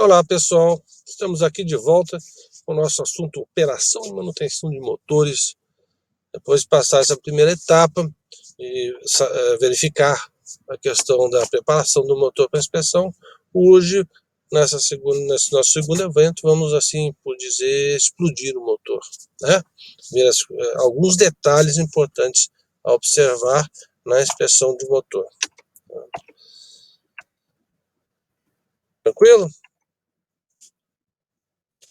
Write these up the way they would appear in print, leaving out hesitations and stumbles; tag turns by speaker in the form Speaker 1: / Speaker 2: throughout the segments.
Speaker 1: Olá pessoal, estamos aqui de volta com o nosso assunto operação e manutenção de motores. Depois de passar essa primeira etapa e verificar a questão da preparação do motor para inspeção, hoje, nesse nosso segundo evento, vamos, assim por dizer, explodir o motor, né? Ver alguns detalhes importantes a observar na inspeção de motor. Tranquilo?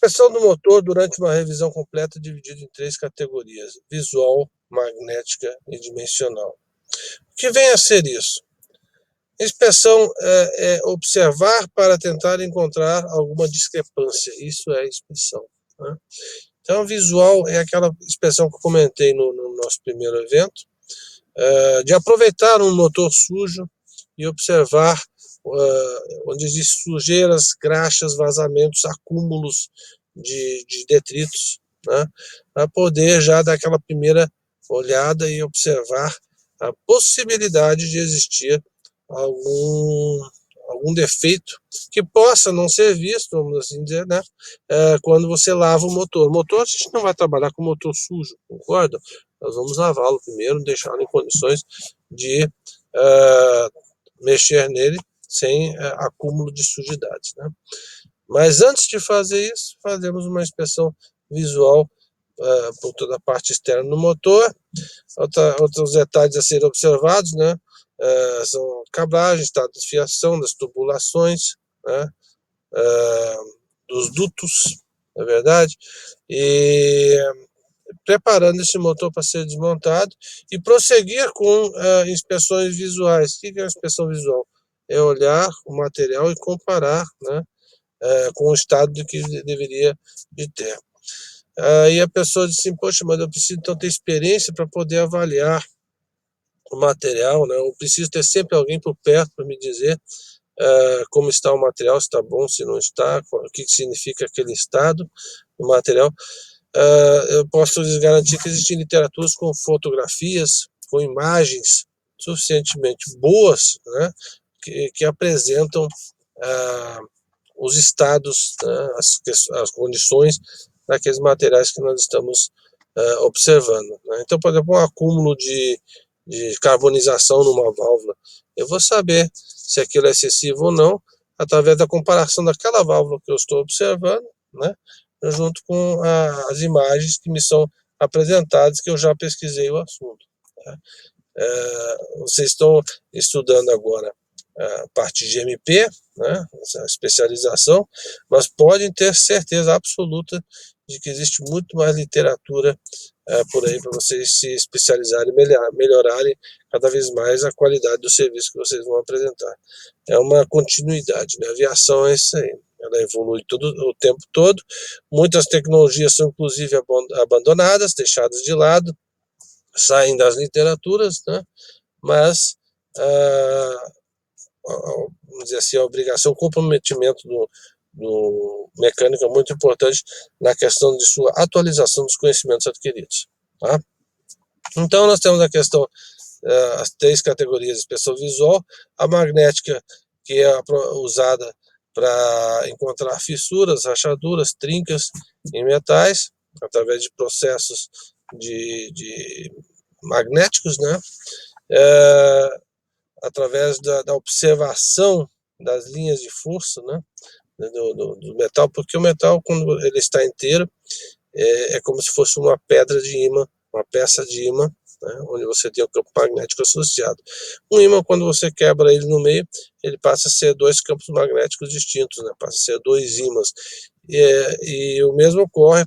Speaker 1: Inspeção do motor durante uma revisão completa dividida em 3 categorias: visual, magnética e dimensional. O que vem a ser isso? Inspeção é observar para tentar encontrar alguma discrepância. Isso é inspeção, né? Então, visual é aquela inspeção que eu comentei no nosso primeiro evento, de aproveitar um motor sujo e observar onde existem sujeiras, graxas, vazamentos, acúmulos de detritos, né, para poder já dar aquela primeira olhada e observar a possibilidade de existir algum defeito que possa não ser visto, vamos assim dizer, né, quando você lava o motor. O motor, a gente não vai trabalhar com motor sujo, concorda? Nós vamos lavá-lo primeiro, deixá-lo em condições de mexer nele sem acúmulo de sujidades, né? Mas antes de fazer isso, fazemos uma inspeção visual por toda a parte externa do motor. Outros detalhes a serem observados, né, são cablagem, estado de fiação, das tubulações, né, dos dutos, na verdade, e preparando esse motor para ser desmontado e prosseguir com inspeções visuais. O que é a inspeção visual? É olhar o material e comparar, né, com o estado do que deveria de ter. Aí a pessoa diz assim, poxa, mas eu preciso então ter experiência para poder avaliar o material, né? Eu preciso ter sempre alguém por perto para me dizer como está o material, se está bom, se não está, o que significa aquele estado do material. Eu posso lhes garantir que existem literaturas com fotografias, com imagens suficientemente boas, né, que apresentam os estados, né, as condições daqueles materiais que nós estamos observando, né? Então, por exemplo, um acúmulo de carbonização numa válvula, eu vou saber se aquilo é excessivo ou não através da comparação daquela válvula que eu estou observando, né, junto com as imagens que me são apresentadas, que eu já pesquisei o assunto, né? Vocês estão estudando agora a parte de MP, né, essa especialização, mas podem ter certeza absoluta de que existe muito mais literatura por aí para vocês se especializarem e melhorarem cada vez mais a qualidade do serviço que vocês vão apresentar. É uma continuidade, né? A aviação é isso aí. Ela evolui o tempo todo, muitas tecnologias são inclusive abandonadas, deixadas de lado, saem das literaturas, né? Mas vamos dizer assim, a obrigação, o comprometimento do mecânico é muito importante na questão de sua atualização dos conhecimentos adquiridos, tá? Então nós temos a questão, as 3 categorias de inspeção visual, a magnética, que é usada para encontrar fissuras, rachaduras, trincas em metais, através de processos de magnéticos, né? Através da observação das linhas de força, né, do metal, porque o metal, quando ele está inteiro, é como se fosse uma pedra de ímã, uma peça de ímã, né, onde você tem o campo magnético associado. Um ímã, quando você quebra ele no meio, ele passa a ser 2 campos magnéticos distintos, né, passa a ser 2 ímãs. E o mesmo ocorre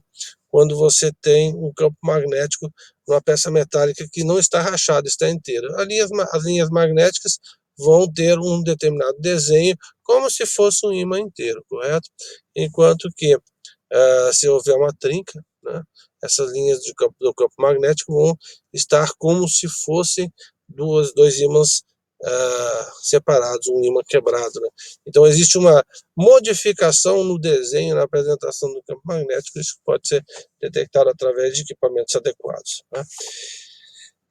Speaker 1: quando você tem um campo magnético numa peça metálica que não está rachada, está inteira. As linhas magnéticas vão ter um determinado desenho, como se fosse um ímã inteiro, correto? Enquanto que, se houver uma trinca, né, essas linhas do campo magnético vão estar como se fossem dois ímãs separados, um ímã quebrado, né? Então existe uma modificação no desenho, na apresentação do campo magnético, isso pode ser detectado através de equipamentos adequados, né?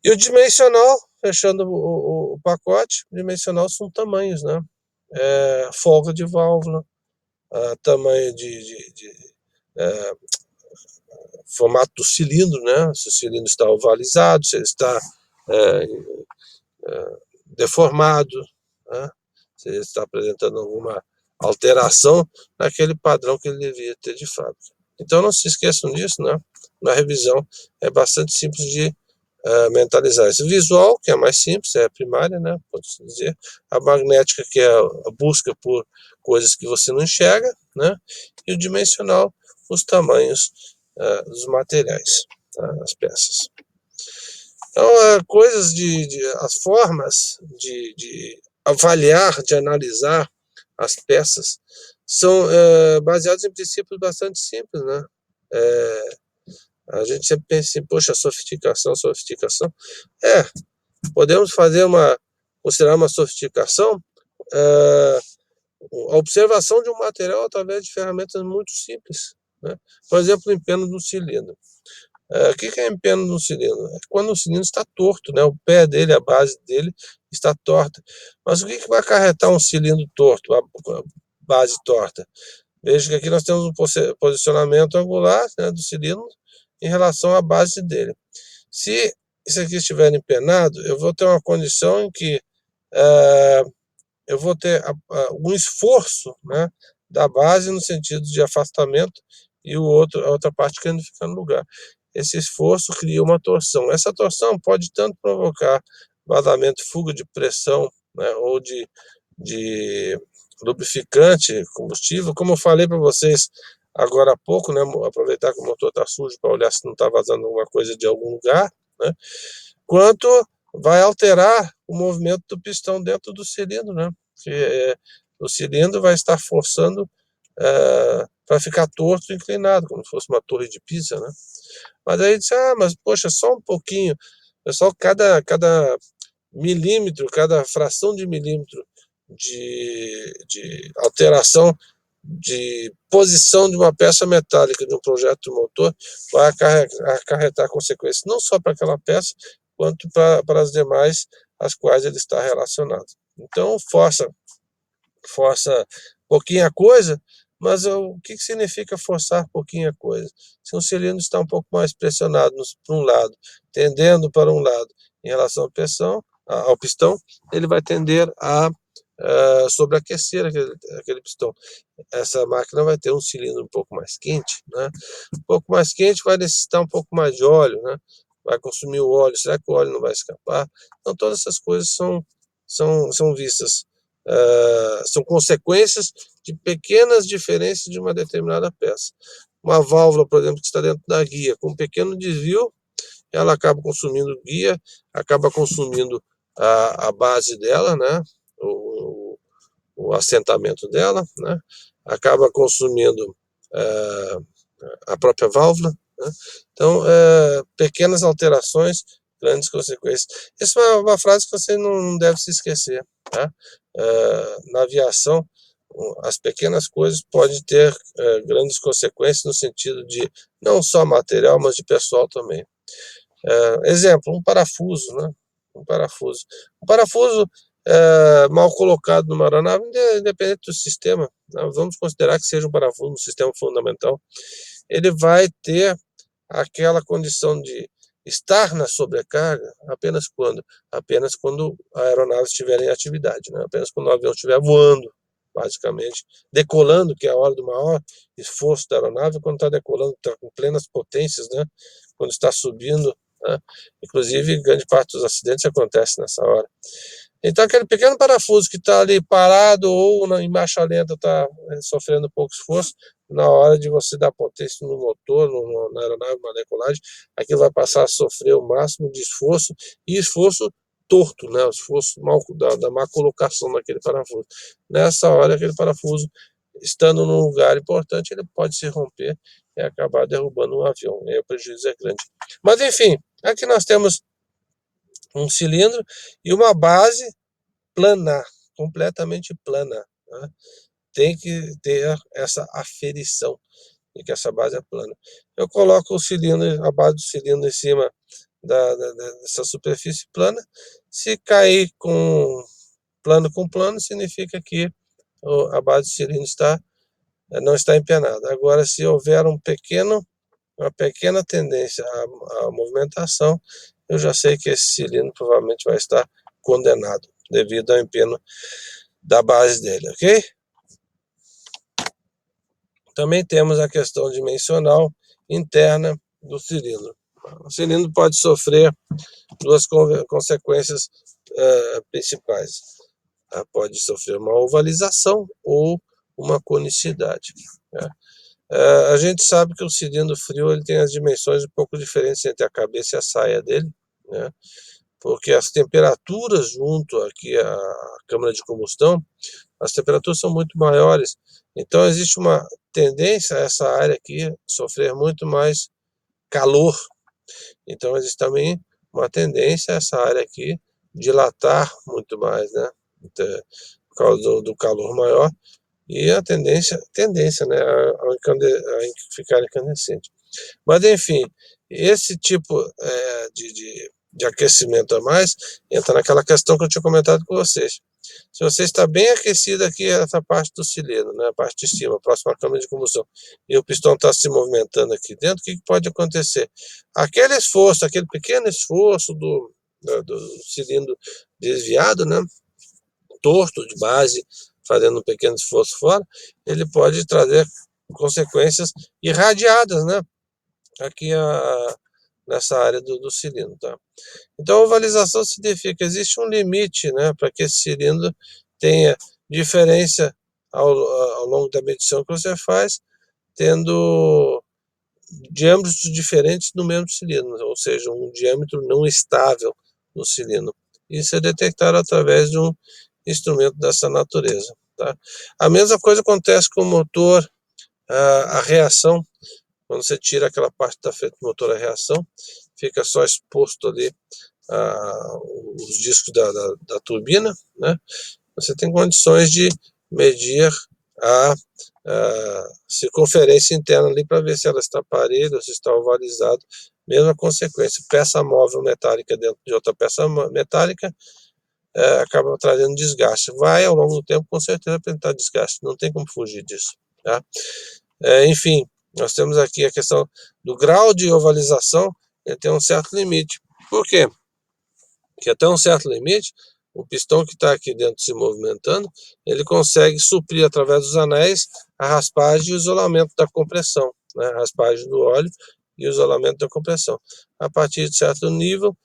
Speaker 1: E o dimensional, fechando o pacote, dimensional são tamanhos, né? Folga de válvula, tamanho formato do cilindro, né? Se o cilindro está ovalizado, se ele está é, deformado, né? Se ele está apresentando alguma alteração naquele padrão que ele devia ter de fábrica. Então não se esqueçam disso, né? Na revisão é bastante simples de mentalizar. Esse visual, que é mais simples, é a primária, né? Pode-se dizer. A magnética, que é a busca por coisas que você não enxerga, né? E o dimensional, os tamanhos dos materiais, tá? As peças. Então, as formas de avaliar, de analisar as peças são baseadas em princípios bastante simples, né? A gente sempre pensa assim, poxa, sofisticação, sofisticação. Podemos considerar uma sofisticação a observação de um material através de ferramentas muito simples, né? Por exemplo, o empeno de um cilindro. O que é empeno de um cilindro? É quando o cilindro está torto, né? O pé dele, a base dele está torta. Mas o que vai acarretar um cilindro torto, a base torta? Veja que aqui nós temos um posicionamento angular, né, do cilindro em relação à base dele. Se isso aqui estiver empenado, eu vou ter uma condição em que eu vou ter um esforço, né, da base no sentido de afastamento e a outra parte querendo ficar no lugar. Esse esforço cria uma torção. Essa torção pode tanto provocar vazamento, fuga de pressão, né, ou de lubrificante, combustível, como eu falei para vocês agora há pouco, né, aproveitar que o motor está sujo para olhar se não está vazando alguma coisa de algum lugar, né, quanto vai alterar o movimento do pistão dentro do cilindro, né, que o cilindro vai estar forçando para ficar torto e inclinado, como se fosse uma torre de Pisa, né. Mas aí disse, mas poxa, só um pouquinho, pessoal, cada milímetro, cada fração de milímetro de alteração de posição de uma peça metálica de um projeto de motor vai acarretar consequências não só para aquela peça, quanto para as demais às quais ele está relacionado. Então, força pouquinha coisa, mas o que significa forçar pouquinha coisa? Se um cilindro está um pouco mais pressionado para um lado, tendendo para um lado em relação ao pistão, ele vai tender a sobreaquecer aquele pistão. Essa máquina vai ter um cilindro um pouco mais quente, né? Um pouco mais quente vai necessitar um pouco mais de óleo, né? Vai consumir o óleo, será que o óleo não vai escapar? Então todas essas coisas são vistas, são consequências de pequenas diferenças de uma determinada peça. Uma válvula, por exemplo, que está dentro da guia, com um pequeno desvio, ela acaba consumindo guia, acaba consumindo a base dela, né? O assentamento dela, né? Acaba consumindo a própria válvula, né? Então, pequenas alterações, grandes consequências. Essa é uma frase que você não deve se esquecer, tá? Na aviação, as pequenas coisas podem ter grandes consequências no sentido de não só material, mas de pessoal também. Exemplo, um parafuso, né? Um parafuso mal colocado numa aeronave, independente do sistema, né? Vamos considerar que seja um parafuso no sistema fundamental, ele vai ter aquela condição de estar na sobrecarga apenas quando a aeronave estiver em atividade, né? Apenas quando o avião estiver voando, basicamente, decolando, que é a hora do maior esforço da aeronave, quando está decolando, está com plenas potências, né? Quando está subindo, né? Inclusive, grande parte dos acidentes acontece nessa hora. Então, aquele pequeno parafuso que está ali parado ou em marcha lenta está sofrendo pouco esforço, na hora de você dar potência no motor, na aeronave, na decolagem, aquilo vai passar a sofrer o máximo de esforço, e esforço torto, né? O esforço da má colocação daquele parafuso. Nessa hora, aquele parafuso, estando num lugar importante, ele pode se romper e acabar derrubando um avião. Aí o prejuízo é grande. Mas, enfim, aqui nós temos um cilindro e uma base plana, completamente plana, né? Tem que ter essa aferição de que essa base é plana. Eu coloco a base do cilindro em cima dessa superfície plana. Se cair com plano, significa que a base do cilindro está não está empenado. Agora, se houver uma pequena tendência à movimentação, eu já sei que esse cilindro provavelmente vai estar condenado, devido ao empenho da base dele, ok? Também temos a questão dimensional interna do cilindro. O cilindro pode sofrer duas consequências principais. Pode sofrer uma ovalização ou uma conicidade, né? A gente sabe que o cilindro frio ele tem as dimensões um pouco diferentes entre a cabeça e a saia dele, né? Porque as temperaturas junto aqui à câmara de combustão, as temperaturas são muito maiores. Então existe uma tendência a essa área aqui sofrer muito mais calor. Então existe também uma tendência a essa área aqui dilatar muito mais, né? Então, por causa do calor maior e a tendência, né, a ficar incandescente. Mas enfim, esse tipo de aquecimento a mais entra naquela questão que eu tinha comentado com vocês. Se você está bem aquecido aqui, essa parte do cilindro, né, a parte de cima, próxima à câmara de combustão, e o pistão está se movimentando aqui dentro, o que pode acontecer? Aquele esforço, aquele pequeno esforço do cilindro desviado, né, torto de base, fazendo um pequeno esforço fora, ele pode trazer consequências irradiadas, né, aqui nessa área do cilindro, tá? Então, a ovalização significa que existe um limite, né, para que esse cilindro tenha diferença ao longo da medição que você faz, tendo diâmetros diferentes no mesmo cilindro, ou seja, um diâmetro não estável no cilindro. Isso é detectado através de um instrumento dessa natureza, tá? A mesma coisa acontece com o motor, a reação, quando você tira aquela parte da frente do motor a reação, fica só exposto ali os discos da turbina, né? Você tem condições de medir a circunferência interna ali para ver se ela está parelha ou se está ovalizada. Mesma consequência, peça móvel metálica dentro de outra peça metálica acaba trazendo desgaste. Vai ao longo do tempo com certeza apresentar desgaste, não tem como fugir disso, tá? Enfim, nós temos aqui a questão do grau de ovalização, ele tem um certo limite. Por quê? Porque até um certo limite, o pistão que está aqui dentro se movimentando, ele consegue suprir através dos anéis a raspagem e o isolamento da compressão, né? A raspagem do óleo e o isolamento da compressão. A partir de certo nível,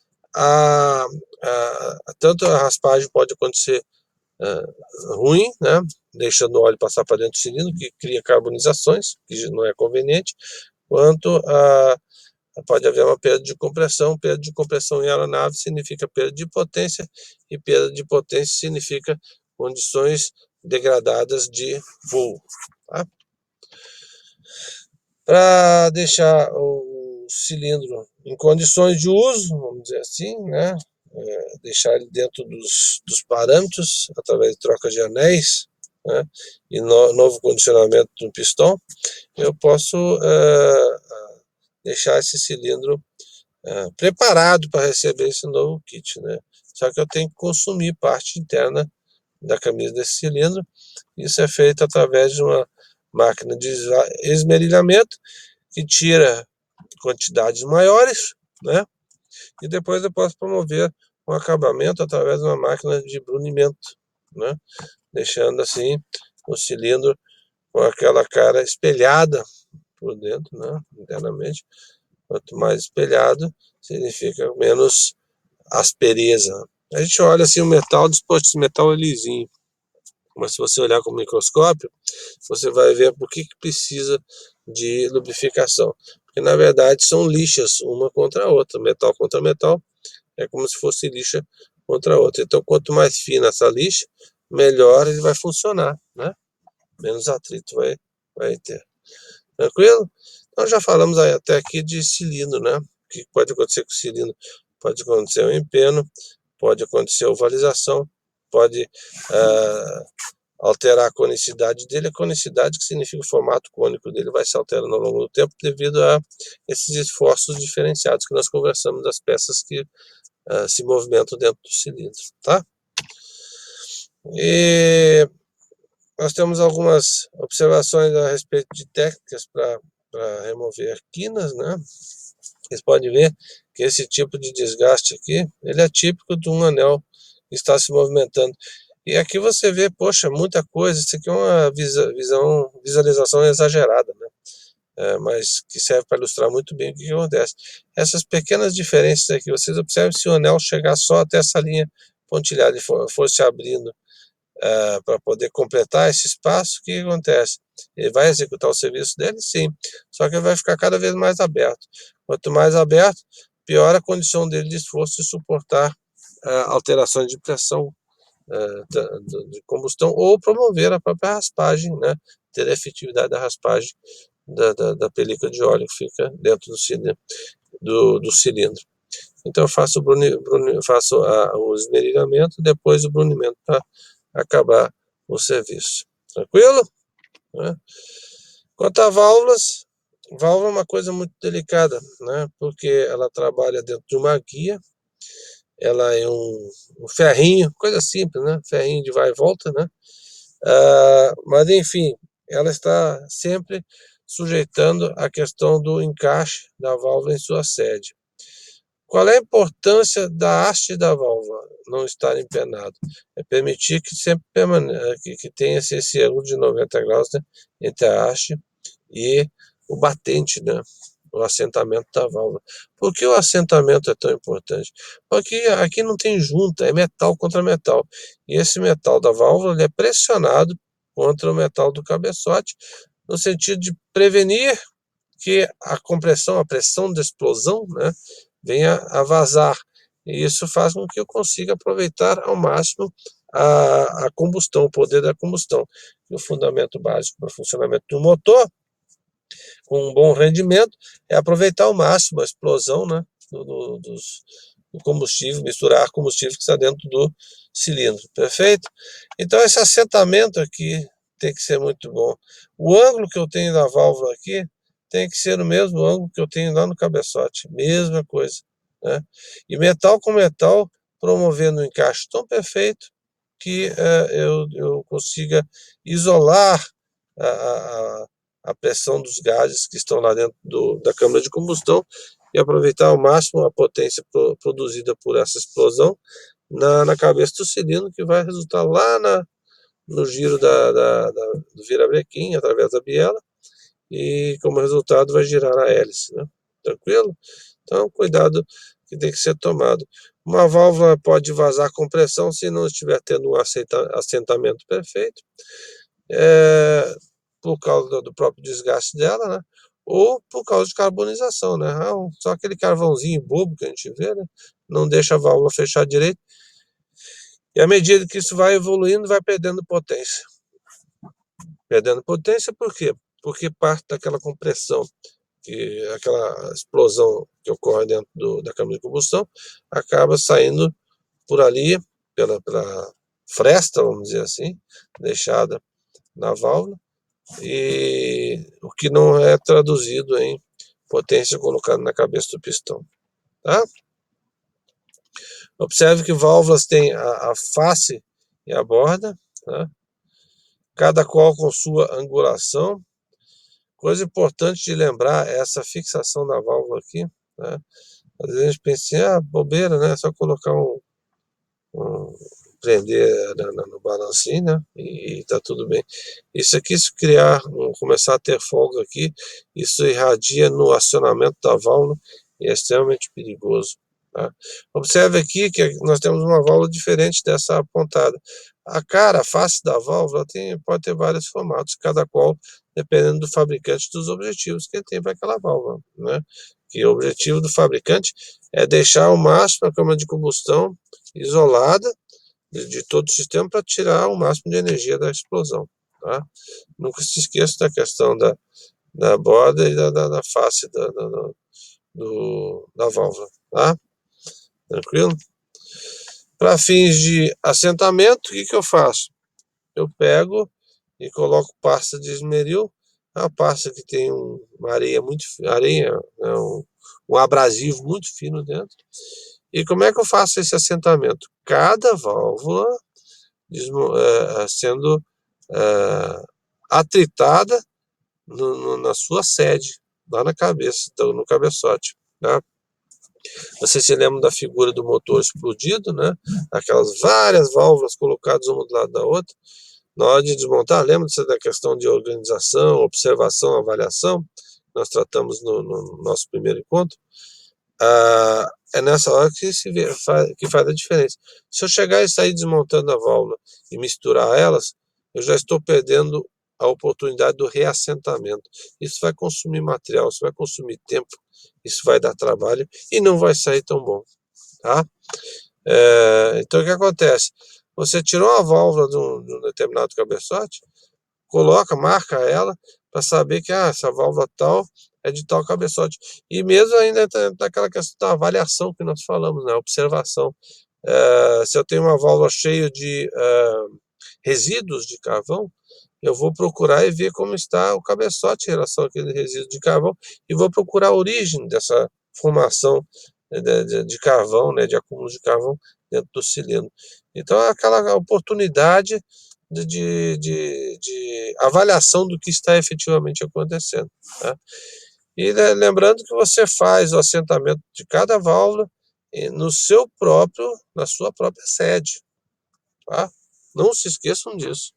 Speaker 1: tanto a raspagem pode acontecer ruim, né? Deixando o óleo passar para dentro do cilindro, que cria carbonizações, que não é conveniente, quanto pode haver uma perda de compressão. Perda de compressão em aeronave significa perda de potência, e perda de potência significa condições degradadas de voo, tá? Para deixar o cilindro em condições de uso, vamos dizer assim, né? Deixar ele dentro dos parâmetros, através de troca de anéis, né? E novo condicionamento do pistão, eu posso deixar esse cilindro preparado para receber esse novo kit, né? Só que eu tenho que consumir parte interna da camisa desse cilindro. Isso é feito através de uma máquina de esmerilhamento que tira quantidades maiores, né? E depois eu posso promover um acabamento através de uma máquina de brunimento, né? Deixando assim o cilindro com aquela cara espelhada por dentro, né? Internamente. Quanto mais espelhado, significa menos aspereza. A gente olha assim o metal, disposto esse metal é lisinho, mas se você olhar com o microscópio, você vai ver por que precisa de lubrificação. Porque na verdade são lixas uma contra a outra, metal contra metal, é como se fosse lixa contra a outra. Então quanto mais fina essa lixa, melhor ele vai funcionar, né? Menos atrito vai ter. Tranquilo? Então já falamos aí até aqui de cilindro, né? O que pode acontecer com o cilindro? Pode acontecer um empeno, pode acontecer ovalização, pode alterar a conicidade dele. A conicidade, que significa o formato cônico dele, vai se alterando ao longo do tempo devido a esses esforços diferenciados que nós conversamos das peças que se movimentam dentro do cilindro, tá? E nós temos algumas observações a respeito de técnicas para remover quinas, né? Vocês podem ver que esse tipo de desgaste aqui, ele é típico de um anel que está se movimentando. E aqui você vê, poxa, muita coisa, isso aqui é uma visualização exagerada, né? Mas que serve para ilustrar muito bem o que acontece. Essas pequenas diferenças aqui, vocês observam se o anel chegar só até essa linha pontilhada e for se abrindo para poder completar esse espaço, o que acontece? Ele vai executar o serviço dele, sim, só que ele vai ficar cada vez mais aberto. Quanto mais aberto, pior a condição dele de esforço de suportar alterações de pressão de combustão ou promover a própria raspagem, né? Ter a efetividade da raspagem da película de óleo que fica dentro do cilindro. Então eu faço o esmerilhamento, depois o brunimento para acabar o serviço. Tranquilo? Né? Quanto a válvulas, válvula é uma coisa muito delicada, né? Porque ela trabalha dentro de uma guia, ela é um ferrinho, coisa simples, né? Ferrinho de vai e volta, né? Mas enfim, ela está sempre sujeitando a questão do encaixe da válvula em sua sede. Qual é a importância da haste da válvula não estar empenado? É permitir que sempre que tenha esse ângulo de 90 graus, né, entre a haste e o batente, né, o assentamento da válvula. Por que o assentamento é tão importante? Porque aqui não tem junta, é metal contra metal. E esse metal da válvula ele é pressionado contra o metal do cabeçote, no sentido de prevenir que a compressão, a pressão de explosão, né, venha a vazar. E isso faz com que eu consiga aproveitar ao máximo a combustão, o poder da combustão. E o fundamento básico para o funcionamento do motor, com um bom rendimento, é aproveitar ao máximo a explosão, né, do combustível, misturar combustível que está dentro do cilindro, perfeito? Então esse assentamento aqui tem que ser muito bom. O ângulo que eu tenho da válvula aqui tem que ser o mesmo ângulo que eu tenho lá no cabeçote, mesma coisa, né? E metal com metal, promovendo um encaixe tão perfeito que eu consiga isolar a, a, a pressão dos gases que estão lá dentro da câmara de combustão e aproveitar ao máximo a potência produzida por essa explosão na cabeça do cilindro, que vai resultar lá no giro do virabrequim, através da biela, e como resultado vai girar a hélice, né? Tranquilo? Então, cuidado que tem que ser tomado. Uma válvula pode vazar compressão se não estiver tendo um assentamento perfeito, por causa do próprio desgaste dela, né? Ou por causa de carbonização, né? Só aquele carvãozinho bobo que a gente vê, né? Não deixa a válvula fechar direito. E à medida que isso vai evoluindo, vai perdendo potência. Perdendo potência por quê? Porque parte daquela compressão, aquela explosão que ocorre dentro da câmara de combustão, acaba saindo por ali, pela fresta, vamos dizer assim, deixada na válvula, e o que não é traduzido em potência colocada na cabeça do pistão. Tá? Observe que válvulas têm a face e a borda, tá? Cada qual com sua angulação. Coisa importante de lembrar é essa fixação da válvula aqui, né? Às vezes a gente pensa assim, bobeira, né? É só colocar prender no balancinho, né? E tá tudo bem. Isso aqui, se começar a ter folga aqui, isso irradia no acionamento da válvula e é extremamente perigoso. Tá? Observe aqui que nós temos uma válvula diferente dessa apontada. A face da válvula pode ter vários formatos, cada qual dependendo do fabricante, dos objetivos que ele tem para aquela válvula, né? Que o objetivo do fabricante é deixar ao máximo a câmara de combustão isolada de todo o sistema para tirar o máximo de energia da explosão. Tá? Nunca se esqueça da questão da borda e da face da válvula. Tá? Tranquilo? Para fins de assentamento, o que eu faço? Eu pego e coloco pasta de esmeril, uma pasta que tem uma areia né, um abrasivo muito fino dentro. E como é que eu faço esse assentamento? Cada válvula sendo atritada na sua sede, lá na cabeça, então, no cabeçote, né? Você se lembra da figura do motor explodido, né? Aquelas várias válvulas colocadas uma do lado da outra. Na hora de desmontar, lembra-se da questão de organização, observação, avaliação, que nós tratamos no nosso primeiro encontro. É nessa hora que que faz a diferença. Se eu chegar e sair desmontando a válvula e misturar elas, eu já estou perdendo a oportunidade do reassentamento. Isso vai consumir material, isso vai consumir tempo, isso vai dar trabalho e não vai sair tão bom, tá? Então o que acontece? Você tirou a válvula de um determinado cabeçote, coloca, marca ela, para saber que essa válvula tal é de tal cabeçote. E mesmo ainda naquela questão da avaliação que nós falamos, né? Observação. Se eu tenho uma válvula cheia de resíduos de carvão, eu vou procurar e ver como está o cabeçote em relação àquele resíduo de carvão e vou procurar a origem dessa formação de carvão, né, de acúmulo de carvão dentro do cilindro. Então, é aquela oportunidade de avaliação do que está efetivamente acontecendo, tá? E lembrando que você faz o assentamento de cada válvula na sua própria sede, tá? Não se esqueçam disso,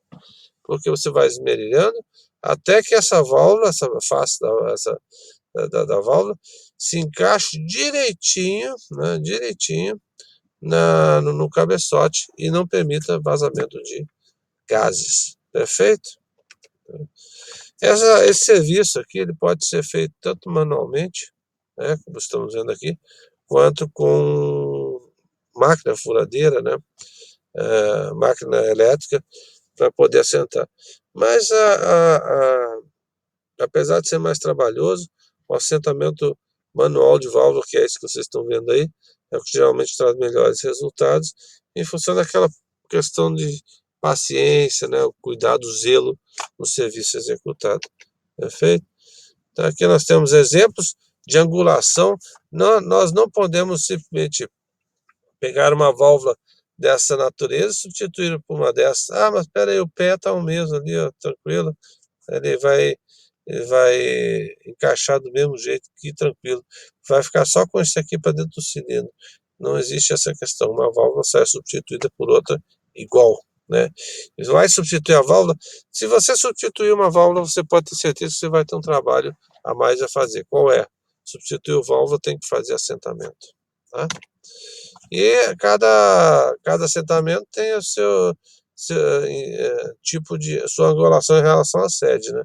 Speaker 1: porque você vai esmerilhando até que essa válvula, essa face da válvula, se encaixe direitinho, né, direitinho no cabeçote e não permita vazamento de gases. Perfeito? Esse serviço aqui ele pode ser feito tanto manualmente, né, como estamos vendo aqui, quanto com máquina furadeira, né, máquina elétrica, para poder assentar. Mas, apesar de ser mais trabalhoso, o assentamento manual de válvula, que é esse que vocês estão vendo aí, é o que geralmente traz melhores resultados, em função daquela questão de paciência, né, o cuidado, o zelo no serviço executado. Perfeito? Então, aqui nós temos exemplos de angulação. Nós não podemos simplesmente pegar uma válvula dessa natureza e substituir por uma dessa. Mas espera aí, o pé está o mesmo ali, ó, tranquilo. Ele vai encaixar do mesmo jeito, que tranquilo. Vai ficar só com isso aqui para dentro do cilindro. Não existe essa questão. Uma válvula sai substituída por outra igual, né? Vai substituir a válvula. Se você substituir uma válvula, você pode ter certeza que você vai ter um trabalho a mais a fazer. Qual é? Substituir a válvula, tem que fazer assentamento, tá? E cada assentamento tem o seu tipo de sua angulação em relação à sede, né?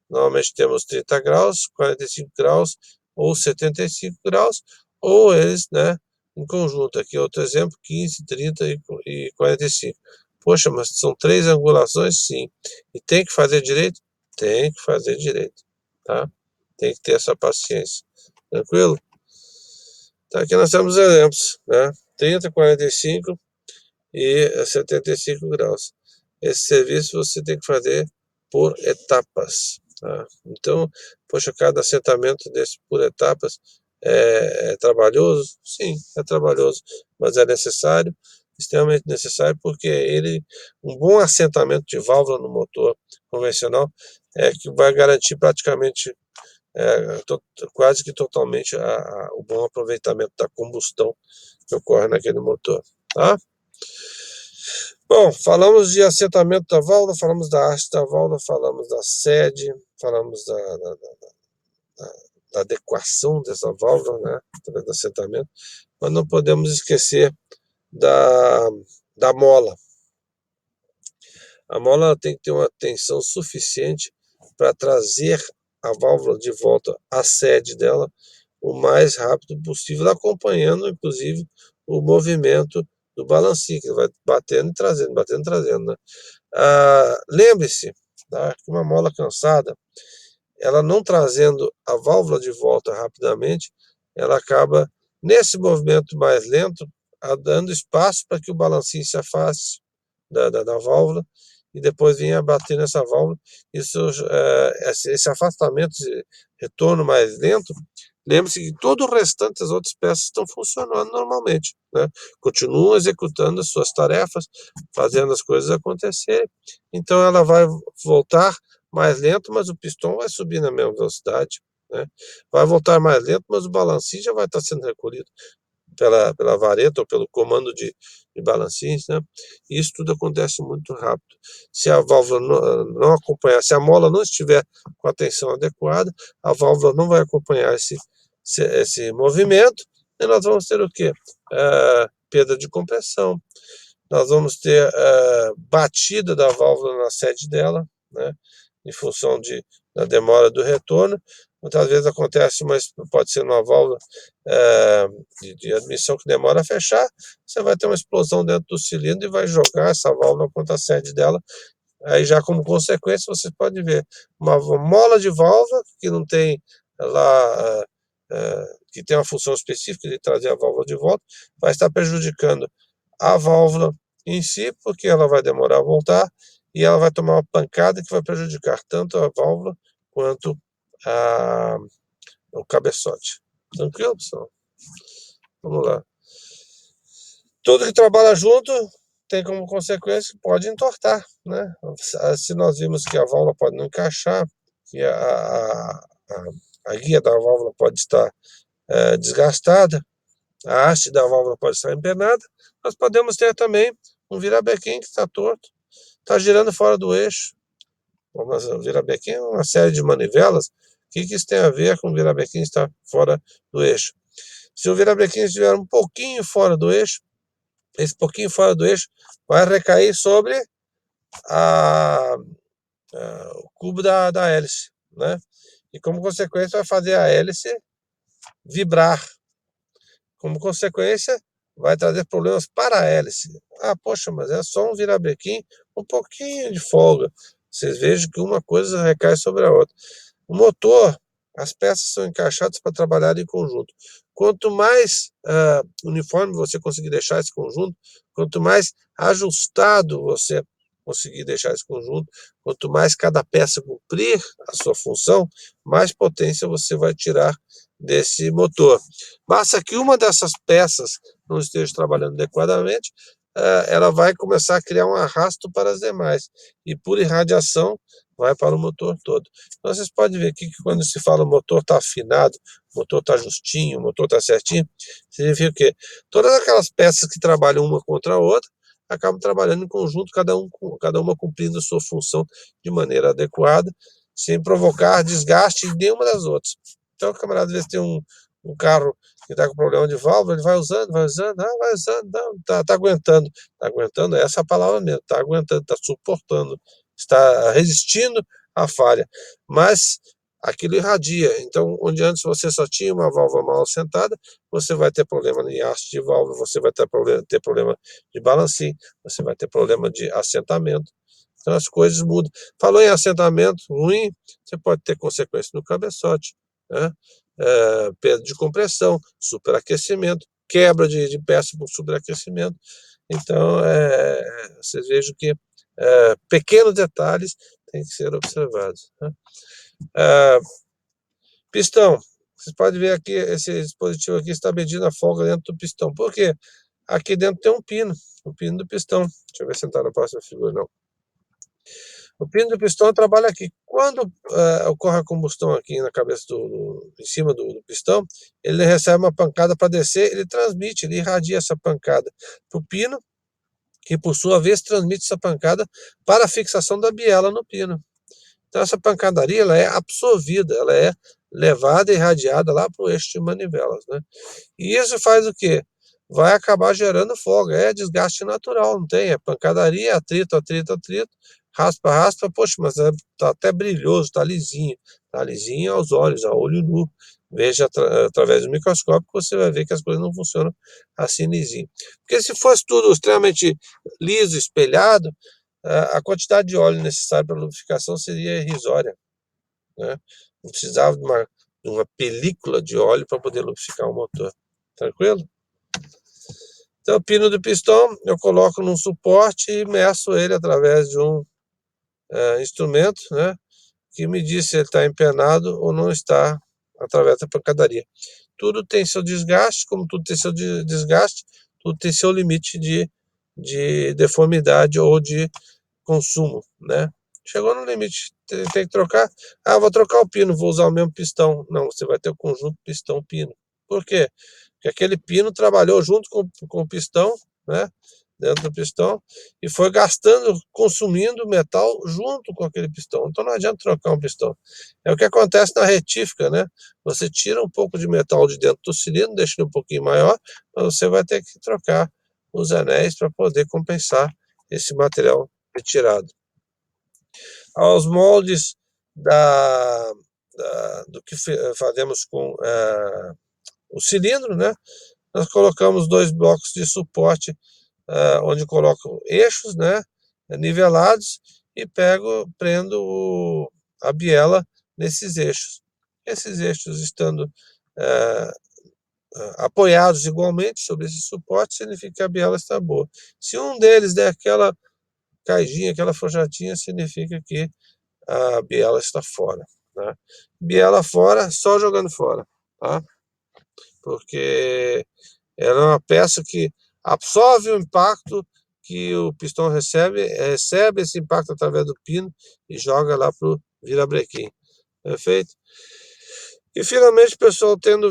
Speaker 1: Normalmente temos 30 graus, 45 graus ou 75 graus, ou eles, né, em conjunto. Aqui outro exemplo, 15, 30 e 45. Poxa, mas são 3 angulações? Sim. E tem que fazer direito? Tem que fazer direito, tá? Tem que ter essa paciência. Tranquilo? Então aqui nós temos exemplos, né? 30, 45 e 75 graus. Esse serviço você tem que fazer por etapas, tá? Então, poxa, cada assentamento desse por etapas é trabalhoso? Sim, é trabalhoso, mas é necessário, extremamente necessário, porque um bom assentamento de válvula no motor convencional é que vai garantir praticamente quase que totalmente o bom aproveitamento da combustão que ocorre naquele motor, tá? Bom, falamos de assentamento da válvula, falamos da haste da válvula, falamos da sede, falamos da adequação dessa válvula, né, através do assentamento, mas não podemos esquecer da mola. A mola tem que ter uma tensão suficiente para trazer a válvula de volta à sede dela o mais rápido possível, acompanhando, inclusive, o movimento do balancinho, que vai batendo e trazendo, né? Lembre-se, tá, que uma mola cansada, ela não trazendo a válvula de volta rapidamente, ela acaba, nesse movimento mais lento, dando espaço para que o balancinho se afaste da válvula e depois venha bater nessa válvula. Esse afastamento, esse retorno mais lento, lembre-se que todo o restante das outras peças estão funcionando normalmente, né? Continuam executando as suas tarefas, fazendo as coisas acontecerem. Então ela vai voltar mais lento, mas o pistão vai subir na mesma velocidade, né? Vai voltar mais lento, mas o balancinho já vai estar sendo recolhido pela vareta ou pelo comando de balancins, né? Isso tudo acontece muito rápido. Se a válvula não acompanhar, se a mola não estiver com a tensão adequada, a válvula não vai acompanhar esse movimento, e nós vamos ter o quê? Perda de compressão, nós vamos ter batida da válvula na sede dela, né? Em função da demora do retorno. Muitas vezes acontece, mas pode ser uma válvula de admissão que demora a fechar, você vai ter uma explosão dentro do cilindro e vai jogar essa válvula contra a sede dela. Aí já como consequência você pode ver uma mola de válvula que não tem lá, que tem uma função específica de trazer a válvula de volta, vai estar prejudicando a válvula em si, porque ela vai demorar a voltar e ela vai tomar uma pancada que vai prejudicar tanto a válvula quanto o cabeçote. Tranquilo, pessoal? Vamos lá. Tudo que trabalha junto tem como consequência que pode entortar, né? Se nós vimos que a válvula pode não encaixar, que a guia da válvula pode estar desgastada, a haste da válvula pode estar empenada, nós podemos ter também um virabequim que está torto, está girando fora do eixo. Mas o virabequim é uma série de manivelas. O que isso tem a ver com o virabequim estar fora do eixo? Se o virabequim estiver um pouquinho fora do eixo, esse pouquinho fora do eixo vai recair sobre o cubo da hélice, né? E como consequência vai fazer a hélice vibrar. Como consequência, vai trazer problemas para a hélice. Poxa, mas é só um virabrequim, um pouquinho de folga. Vocês vejam que uma coisa recai sobre a outra. O motor, as peças são encaixadas para trabalhar em conjunto. Quanto mais uniforme você conseguir deixar esse conjunto, quanto mais ajustado você conseguir deixar esse conjunto, quanto mais cada peça cumprir a sua função, mais potência você vai tirar desse motor. Basta que uma dessas peças não esteja trabalhando adequadamente, ela vai começar a criar um arrasto para as demais, e por irradiação vai para o motor todo. Então vocês podem ver aqui que quando se fala o motor está afinado, o motor está justinho, o motor está certinho, significa o quê? Todas aquelas peças que trabalham uma contra a outra, acabam trabalhando em conjunto, cada uma cumprindo a sua função de maneira adequada, sem provocar desgaste em nenhuma das outras. Então, o camarada, às vezes, tem um carro que está com problema de válvula, ele vai usando, vai usando, não, tá aguentando, essa é a palavra mesmo, está aguentando, está suportando, está resistindo à falha, mas aquilo irradia. Então, onde antes você só tinha uma válvula mal assentada, você vai ter problema em haste de válvula, você vai ter problema de balancim, você vai ter problema de assentamento. Então as coisas mudam. Falou em assentamento ruim, você pode ter consequência no cabeçote, né? Perda de compressão, superaquecimento, quebra de peça por superaquecimento. Então, vocês vejam que pequenos detalhes têm que ser observados, né? Pistão, vocês podem ver aqui, esse dispositivo aqui está medindo a folga dentro do pistão. Por quê? Aqui dentro tem um pino do pistão. Deixa eu ver se está na próxima figura, não. O pino do pistão trabalha aqui. Quando ocorre a combustão aqui na cabeça em cima do pistão, ele recebe uma pancada para descer, ele transmite, ele irradia essa pancada para o pino, que por sua vez transmite essa pancada para a fixação da biela no pino. Então essa pancadaria ela é absorvida, ela é levada e irradiada lá para o eixo de manivelas, né? E isso faz o quê? Vai acabar gerando folga, é desgaste natural, não tem? É pancadaria, atrito, atrito, atrito, raspa, raspa, poxa, mas tá até brilhoso, tá lisinho aos olhos, a olho nu. Veja através do microscópio que você vai ver que as coisas não funcionam assim lisinho. Porque se fosse tudo extremamente liso, espelhado, a quantidade de óleo necessária para lubrificação seria irrisória, né? Não precisava de uma película de óleo para poder lubrificar o motor. Tranquilo? Então, o pino do pistão eu coloco num suporte e meço ele através de um instrumento, né, que me diz se ele está empenado ou não está através da pancadaria. Tudo tem seu desgaste, como tudo tem seu desgaste, tudo tem seu limite de deformidade ou de consumo, né? Chegou no limite, tem que trocar. Ah, vou trocar o pino, vou usar o mesmo pistão. Não, você vai ter o conjunto pistão-pino. Por quê? Porque aquele pino trabalhou junto com o pistão, né? Dentro do pistão, e foi gastando, consumindo metal junto com aquele pistão. Então não adianta trocar um pistão. É o que acontece na retífica, né? Você tira um pouco de metal de dentro do cilindro, deixa ele um pouquinho maior, mas você vai ter que trocar os anéis para poder compensar esse material retirado. Aos moldes do que fazemos com o cilindro, né? Nós colocamos 2 blocos de suporte, onde coloco eixos, né, nivelados, e prendo a biela nesses eixos. Esses eixos estando apoiados igualmente sobre esse suporte, significa que a biela está boa. Se um deles der aquela caidinha, aquela afrouxadinha, significa que a biela está fora, né? Biela fora, só jogando fora, tá? Porque ela é uma peça que absorve o impacto que o pistão recebe esse impacto através do pino e joga lá para o virabrequim. Perfeito? E finalmente, pessoal, tendo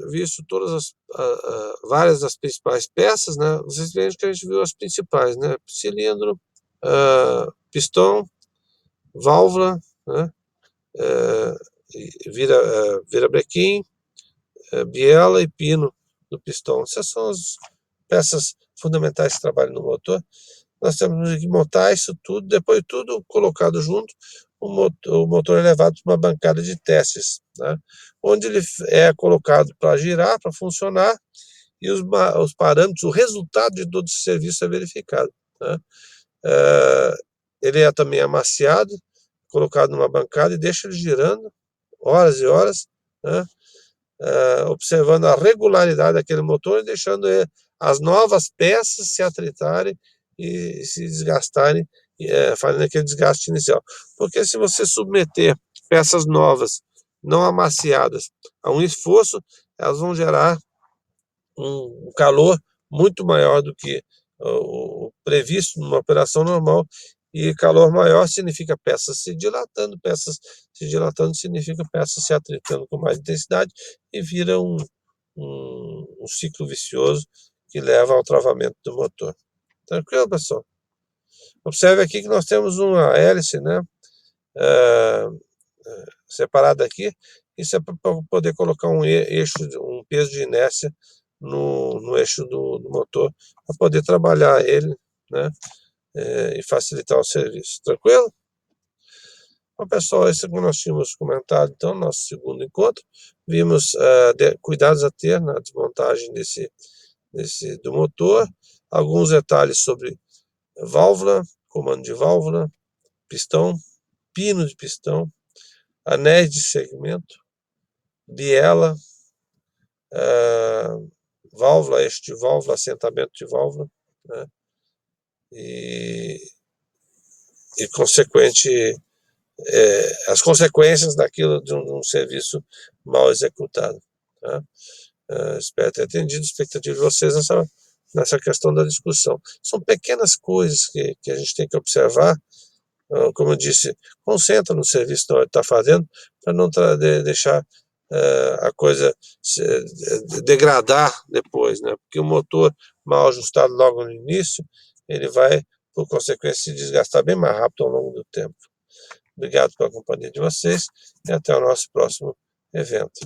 Speaker 1: visto todas várias das principais peças, né? Vocês veem que a gente viu as principais, né? Cilindro, pistão, válvula, né? Virabrequim, biela e pino do pistão. Essas são as peças fundamentais que trabalham no motor. Nós temos que montar isso tudo, depois tudo colocado junto, o motor é levado para uma bancada de testes, né? Onde ele é colocado para girar, para funcionar, e os parâmetros, o resultado de todo esse serviço é verificado, né? Ele é também amaciado, colocado numa bancada e deixa ele girando horas e horas, né? Observando a regularidade daquele motor e deixando as novas peças se atritarem e se desgastarem, fazendo aquele desgaste inicial. Porque se você submeter peças novas, não amaciadas, a um esforço, elas vão gerar um calor muito maior do que o previsto numa operação normal, e calor maior significa peças se dilatando significa peças se atritando com mais intensidade, e vira um ciclo vicioso que leva ao travamento do motor. Tranquilo, pessoal? Observe aqui que nós temos uma hélice, né, separada aqui. Isso é para poder colocar um eixo, um peso de inércia no eixo do motor, para poder trabalhar ele, né, e facilitar o serviço. Tranquilo? Bom, pessoal, esse é o que nós tínhamos comentado, então, no nosso segundo encontro. Vimos cuidados a ter na desmontagem do motor, alguns detalhes sobre válvula, comando de válvula, pistão, pino de pistão, anéis de segmento, biela, válvula, eixo de válvula, assentamento de válvula, né? E as consequências daquilo de um serviço mal executado, tá? Espero ter atendido a expectativa de vocês nessa questão da discussão. São pequenas coisas que a gente tem que observar. Como eu disse, concentra no serviço que está fazendo, para não deixar a coisa degradar depois, né? Porque o motor mal ajustado logo no início, ele vai, por consequência, se desgastar bem mais rápido ao longo do tempo. Obrigado pela companhia de vocês e até o nosso próximo evento.